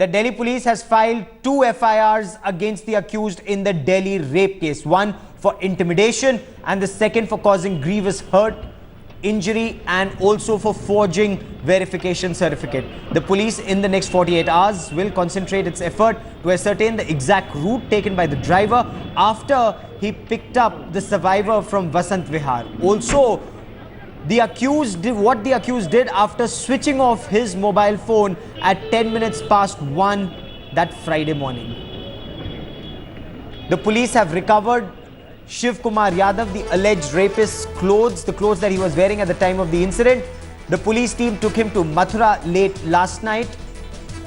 The Delhi police has filed 2 FIRs against the accused in the Delhi rape case. One for intimidation and the second for causing grievous hurt, injury and also for forging verification certificate. The police in the next 48 hours will concentrate its effort to ascertain the exact route taken by the driver after he picked up the survivor from Vasant Vihar. Also, what the accused did after switching off his mobile phone at 10 minutes past 1 that Friday morning. The police have recovered Shiv Kumar Yadav, the alleged rapist's clothes, the clothes that he was wearing at the time of the incident. The police team took him to Mathura late last night.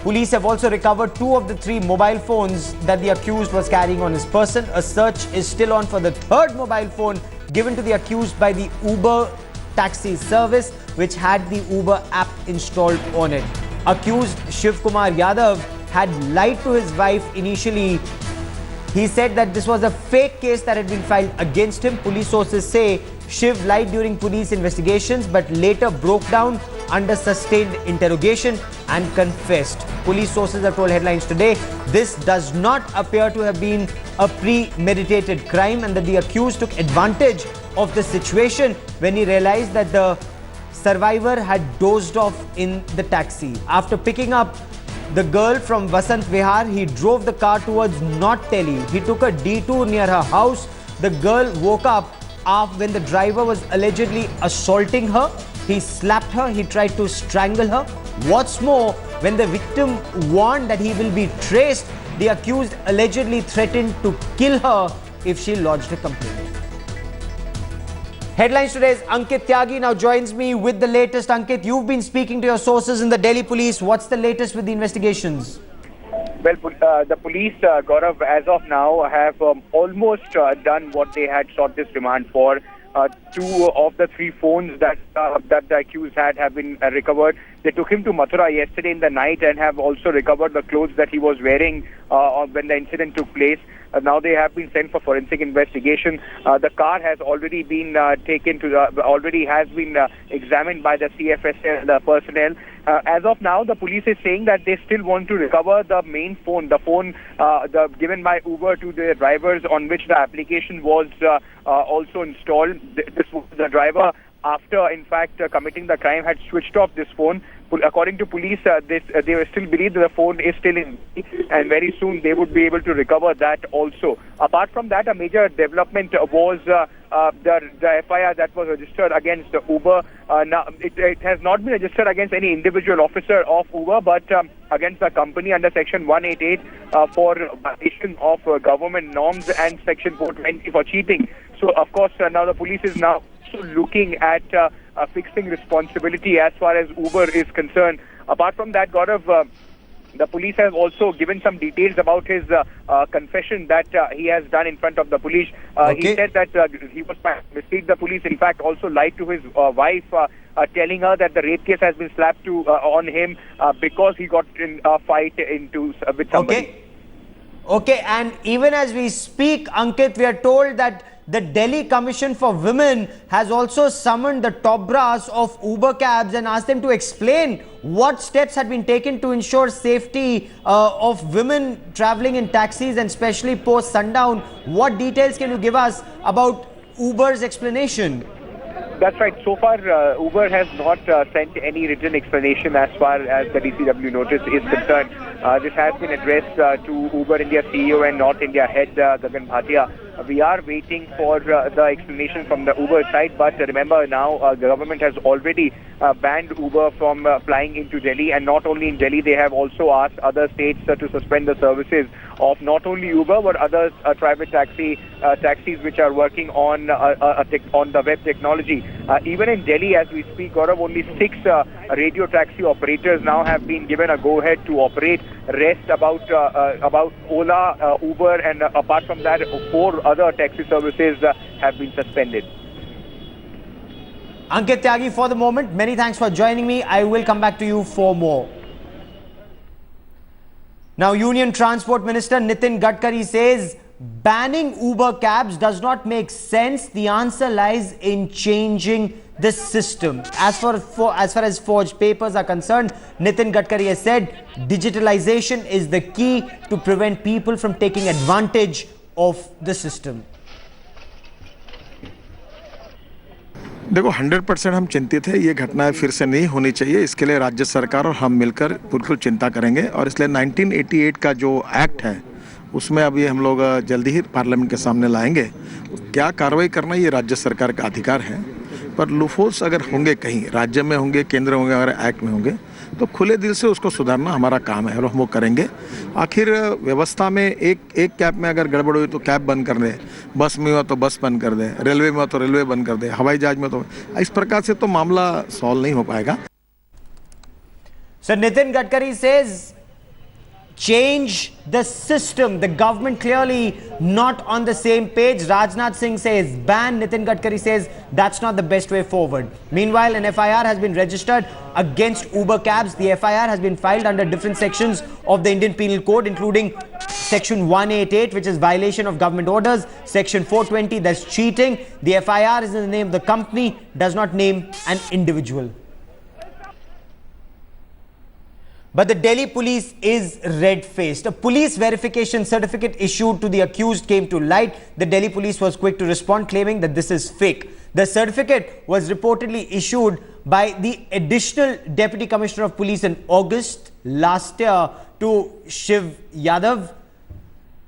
Police have also recovered 2 of the 3 mobile phones that the accused was carrying on his person. A search is still on for the 3rd mobile phone given to the accused by the Uber taxi service, which had the Uber app installed on it. Accused Shiv Kumar Yadav had lied to his wife initially. He said that this was a fake case that had been filed against him. Police sources say Shiv lied during police investigations but later broke down under sustained interrogation and confessed. Police sources have told Headlines Today this does not appear to have been a premeditated crime and that the accused took advantage of the situation when he realized that the survivor had dozed off in the taxi. After picking up the girl from Vasant Vihar, he drove the car towards North Delhi. He took a detour near her house. The girl woke up when the driver was allegedly assaulting her. He slapped her. He tried to strangle her. What's more, when the victim warned that he will be traced, the accused allegedly threatened to kill her if she lodged a complaint. Headlines Today's Ankit Tyagi now joins me with the latest. Ankit, you've been speaking to your sources in the Delhi police. What's the latest with the investigations? Well, the police, Gaurav, as of now have almost done what they had sought this remand for. 2 of the 3 phones that the accused had have been recovered. They took him to Mathura yesterday in the night and have also recovered the clothes that he was wearing when the incident took place. Now they have been sent for forensic investigation. The car has already been examined by the CFSL personnel. As of now, the police is saying that they still want to recover the main phone, the phone given by Uber to the drivers on which the application was also installed. This was the driver, after in fact committing the crime, had switched off this phone. According to police, they still believe that the phone is still in, and very soon they would be able to recover that also. Apart from that, a major development was the FIR that was registered against Uber. Now, it has not been registered against any individual officer of Uber, but against the company under Section 188 for violation of government norms and Section 420 for cheating. So, of course, now the police is now looking at fixing responsibility as far as Uber is concerned. Apart from that, Gaurav, the police have also given some details about his confession that he has done in front of the police. He said that he was misled. The police, in fact, also lied to his wife, telling her that the rape case has been slapped on him because he got in a fight with somebody. Okay, and even as we speak, Ankit, we are told that the Delhi Commission for Women has also summoned the top brass of Uber cabs and asked them to explain what steps had been taken to ensure safety of women traveling in taxis and especially post sundown. What details can you give us about Uber's explanation? That's right. So far, Uber has not sent any written explanation as far as the DCW notice is concerned. This has been addressed to Uber India CEO and North India head Gagan Bhatia. We are waiting for the explanation from the Uber side, but remember now the government has already banned Uber from flying into Delhi, and not only in Delhi, they have also asked other states to suspend the services of not only Uber but other private taxis which are working on the web technology. Even in Delhi, as we speak, Gaurav, only 6 radio taxi operators now have been given a go-ahead to operate. Rest about Ola, Uber, and apart from that, 4 other taxi services have been suspended. Ankit Tyagi, for the moment, many thanks for joining me. I will come back to you for more. Now, Union Transport Minister Nitin Gadkari says banning Uber cabs does not make sense. The answer lies in changing the system. As far as forged papers are concerned, Nitin Gadkari has said digitalization is the key to prevent people from taking advantage of the system. देखो 100% हम चिंतित हैं, ये घटनाएं फिर से नहीं होनी चाहिए। इसके लिए राज्य सरकार और हम मिलकर बिल्कुल चिंता करेंगे और इसलिए 1988 का जो एक्ट है उसमें अभी हम लोग जल्दी ही पार्लियामेंट के सामने लाएंगे। क्या कार्रवाई करना ये राज्य सरकार का अधिकार है, पर लूफहोल्स अगर होंगे कहीं राज्य में होंगे, केंद्र होंगे, अगर एक्ट में होंगे तो खुले दिल से उसको सुधारना हमारा काम है और हम वो करेंगे। आखिर व्यवस्था में एक कैब में अगर गड़बड़ हुई तो कैब बंद कर दे, बस में हुआ तो बस बंद कर दे, रेलवे में हुआ तो रेलवे बंद कर दे, हवाई जहाज में तो इस प्रकार से तो मामला सॉल्व नहीं हो पाएगा। So Nitin Gadkari says change the system. The government clearly not on the same page. Rajnath Singh says ban. Nitin Gadkari says that's not the best way forward. Meanwhile, an FIR has been registered against Uber cabs. The FIR has been filed under different sections of the Indian Penal Code, including Section 188, which is violation of government orders, Section 420, that's cheating. The FIR is in the name of the company, does not name an individual. But the Delhi police is red-faced. A police verification certificate issued to the accused came to light. The Delhi police was quick to respond, claiming that this is fake. The certificate was reportedly issued by the additional Deputy Commissioner of Police in August last year to Shiv Yadav.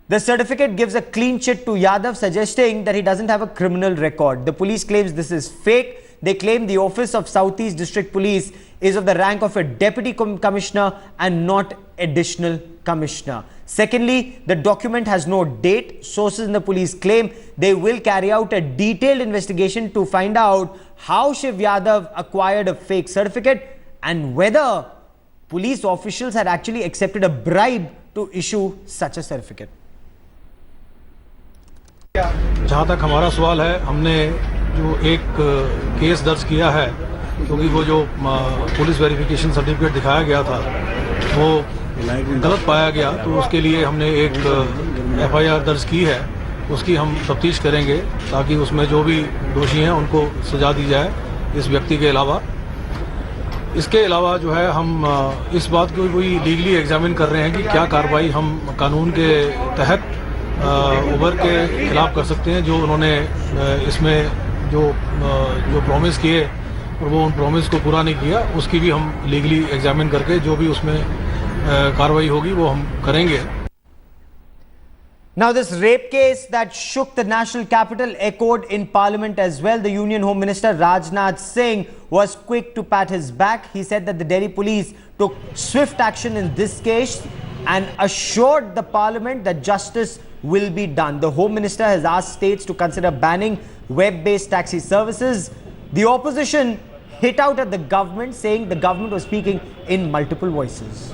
The certificate gives a clean chit to Yadav, suggesting that he doesn't have a criminal record. The police claims this is fake. They claim the office of Southeast District Police is of the rank of a Deputy Commissioner and not Additional Commissioner. Secondly, the document has no date. Sources in the police claim they will carry out a detailed investigation to find out how Shiv Yadav acquired a fake certificate and whether police officials had actually accepted a bribe to issue such a certificate. जहाँ तक हमारा सवाल है, हमने जो एक case दर्ज किया है, क्योंकि वो जो पुलिस वेरिफिकेशन सर्टिफिकेट दिखाया गया था वो गलत पाया गया, तो उसके लिए हमने एक FIR दर्ज की है। उसकी हम तफ्तीश करेंगे ताकि उसमें जो भी दोषी हैं उनको सजा दी जाए, इस व्यक्ति के अलावा। इसके अलावा जो है हम इस बात को भी लीगली एग्जामिन कर रहे हैं कि क्या कार्रवाई हम कानून के तहत उबर के खिलाफ कर सकते हैं, जो उन्होंने इसमें जो प्रॉमिस किए और वो उन प्रॉमिस को पूरा नहीं किया, उसकी भी हम लीगली एग्जामिन करके जो भी उसमें कार्रवाई होगी वो हम करेंगे। Now, this rape case that shook the national capital echoed in Parliament as well. The Union Home Minister Rajnath Singh was quick to pat his back. He said that the Delhi police took swift action in this case and assured the Parliament that justice will be done. The Home Minister has asked states to consider banning web-based taxi services. The opposition hit out at the government, saying the government was speaking in multiple voices.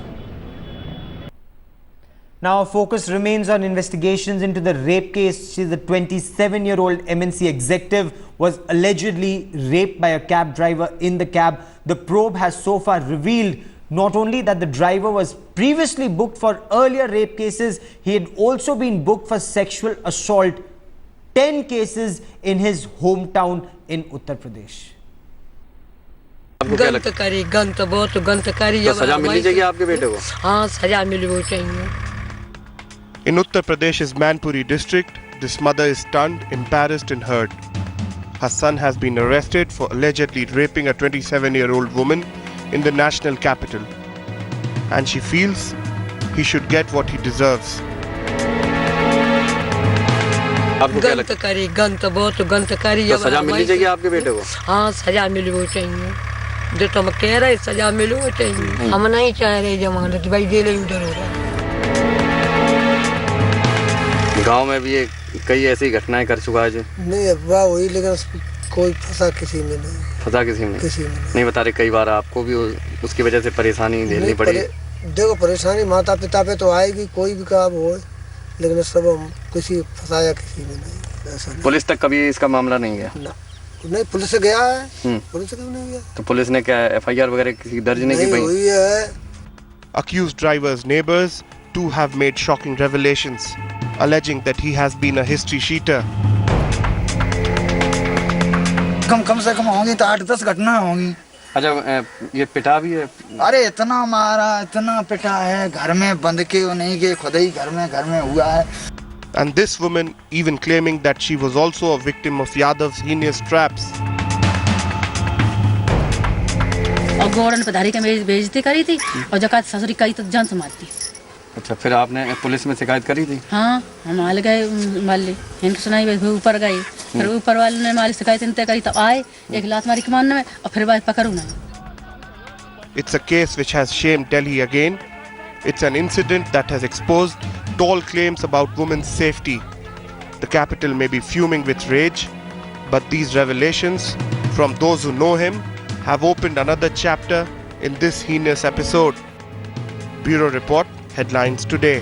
Now, our focus remains on investigations into the rape case. The 27-year-old MNC executive was allegedly raped by a cab driver in the cab. The probe has so far revealed not only that the driver was previously booked for earlier rape cases, he had also been booked for sexual assault, 10 cases in his hometown in Uttar Pradesh. गंत बहुत गंत करी। तो सजा मिलनी चाहिए आपके बेटे को? हाँ, सजा मिलनी चाहिए। In Uttar Pradesh's Manpuri district, this mother is stunned, embarrassed and hurt. Her son has been arrested for allegedly raping a 27-year-old woman in the national capital, and she feels he should get what he deserves. गंत करी, गंत बहुत गंत करी। तो सजा मिलनी चाहिए आपके बेटे को? हाँ, सजा मिलनी चाहिए। जो तुम कह रहे सजा मिलनी चाहिए। हम नहीं चाह रहे जमानत, भाई जेल में डर हो रहा है। गांव में भी कई ऐसी घटनाएं कर चुका है। नहीं अफवाह हुई, लेकिन कोई फंसा किसी में नहीं। फंसा किसी में नहीं बता रहे। कई बार आपको भी उसकी वजह से परेशानी झेलनी पड़ी। देखो, परेशानी माता पिता पे तो आएगी, कोई भी काम हो, लेकिन सब हम किसी फंसाया किसी में नहीं। ऐसा नहीं। पुलिस तक कभी इसका मामला नहीं गया? नहीं, पुलिस से गया है। पुलिस से क्यों नहीं गया? तो पुलिस ने क्या FIR वगैरह किसी दर्ज नहीं की? हुई है। Accused driver's neighbors too have made shocking revelations. alleging that he has been a history sheeter. कम से कम होंगी तो 8-10 घटना होंगी। अच्छा, ये पिटा भी है? अरे इतना मारा, इतना पिटा है, घर में बंद के नहीं के, खुद ही घर में हुआ है। And this woman even claiming that she was also a victim of Yadav's heinous traps. और गौरन पधारी के बेइज्जती करी थी और जकात ससुरी कई तो जान से मारती। अच्छा, फिर आपने पुलिस में शिकायत करी थी? हाँ, हम आल गए, माली इनको सुनाई, ऊपर गए, फिर ऊपर वाले ने हमारी शिकायत इनते करी, तब आए एक लात मारी के मारने में और फिर बात पकड़ू ना। It's a case which has shamed Delhi again. It's an incident that has exposed tall claims about women's safety. The capital may be fuming with rage, but these revelations from those who know him have opened another chapter in this heinous episode. Bureau Report, headlines today.